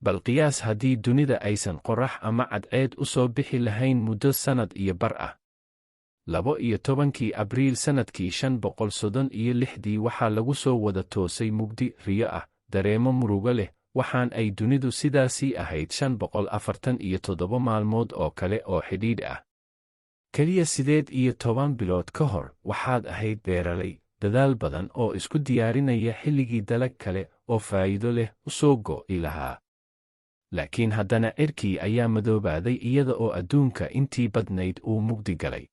bal qiyaas haddii dunida aysan qorrax ama cadceed u soo bixi lahayn muddo sannad iyo bar ah. 12 Abriil sannadkii 536 waxaa lagu soo wada toosay mugdi riyo ah, dareemo murugo leh, waxaan ay dunidu sidaasii ahayd 547 maalmood oo kale oo xidhiidh ah. Keliya 18 bilood ka hor waxaad ahayd beeraley, dadaal badan oo isku diyaarinaya xilligii dalag kale oo faa'iido leh u soo go'i lahaa. Laakiin haddana cirkii ayaa madoobaaday iyada oo adduunka intii badnayd uu mugdi galay.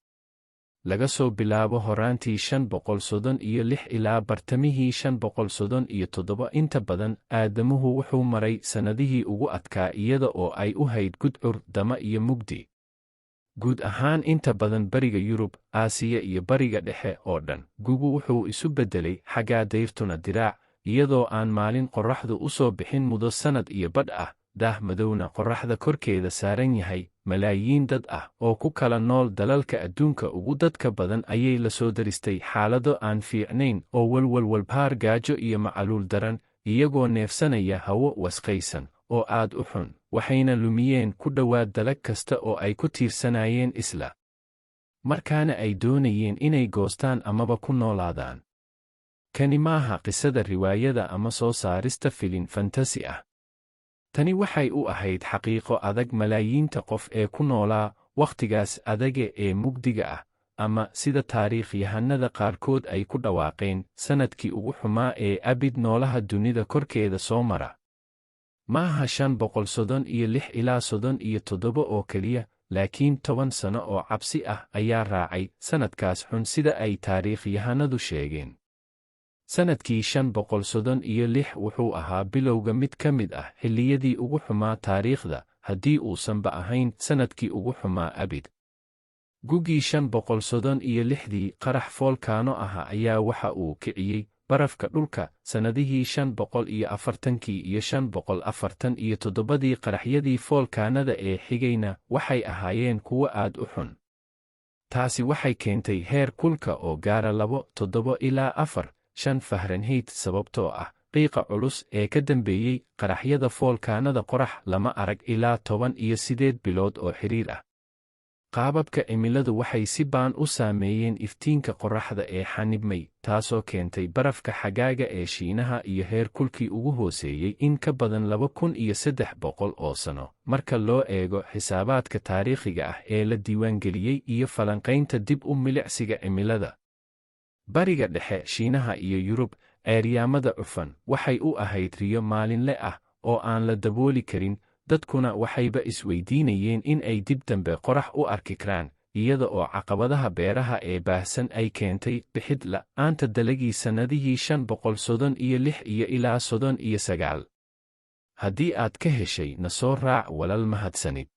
Laga soo bilaabo horaantii 536 ilaa bartamihii 537 inta badan aadamuhu wuxuu maray sannadihii ugu adkaa iyada oo ay u hayd gudcur, dama iyo mugdi. Guud ahaan inta badan bariga Yurub, Aasiya iyo bariga dhexe oo dhan, gugu wuxuu isu beddelay xaggaa dayrtuna diraac, iyadoo aan maalin qorraxdu u soo bixin muddo sannad iyo badh ah, daah madowna qorraxda korkeeda saaran yahay. Malaayiin dad ah oo ku kala nool dalalka adduunka ugu dadka badan ayay la soo daristay xaalado aan fiicnayn oo walwalbahaar, gaajo iyo macaluul daran, iyagoo neefsanaya hawo waskhaysan oo aad u xun, waxayna lumiyeen ku dhowaad dalag kasta oo ay ku tiirsanaayeen isla markaana ay doonayeen inay goostaan amaba ku noolaadaan. Kani maaha qisada riwaayada ama soo saarista filin fantasi ah. Tani waxay u ahayd xaqiiqo adag malaayiinta qof ee ku noolaa wakhtigaas adage ee mugdiga ah, ama sida taariikhyahannada qaarkood ay ku dhawaaqeen, sannadkii ugu xumaa ee abid noolaha dunida korkeeda soo mara. Maaha 536 ilaa 37 oo keliya, laakiin 10 sano oo cabsi ah ayaa raacay sannadkaas xun sida ay taariikhyahannadu sheegeen. Sannadkii 536 wuxuu ahaa bilowga mid ka mid ah xilliyadii ugu xumaa taariikhda, haddii uusanba ahayn sannadkii ugu xumaa abid. Gugii 536 qarax foolkaano ah ayaa waxa uu kiciyey barafka dhulka. Sannadihii 540 iyo 547 qaraxyadii foolkaanada ee xigayna waxay ahaayeen kuwo aad u xun. Taasi waxay keentay heer kulka oo gaara 2.7 ilaa 4.5 Fahrenheit sababtoo ah qiiqa culus ee ka dambeeyey qaraxyada foolkaanada. Qorax lama arag ilaa 18 bilood oo xiriir ah. Qaababka cimiladu waxay si baan u saameeyeen iftiinka qorraxda ee xanibmay, taasoo keentay barafka xagaaga ee Shiinaha iyo heer kulkii ugu hooseeyey in ka badan 2300 oo sano, marka loo eego xisaabaadka taariikhiga ah ee la diiwaangeliyey iyo falanqaynta dib u milicsiga cimilada. Bariga dhexe, Shiinaha iyo Yurub, ceeryaamada cufan waxay u ahayd riyo maalinle ah oo aan la dabooli karin, dadkuna waxayba isweydiinayeen in ay dib dambe qorax u arki karaan, iyada oo caqabadaha beeraha ee baahsan ay keentay bixid la'aanta dalagii sannadihii 536 iyo ilaa 39. Haddii aad ka heshay, na soo raac walal mahadsanid.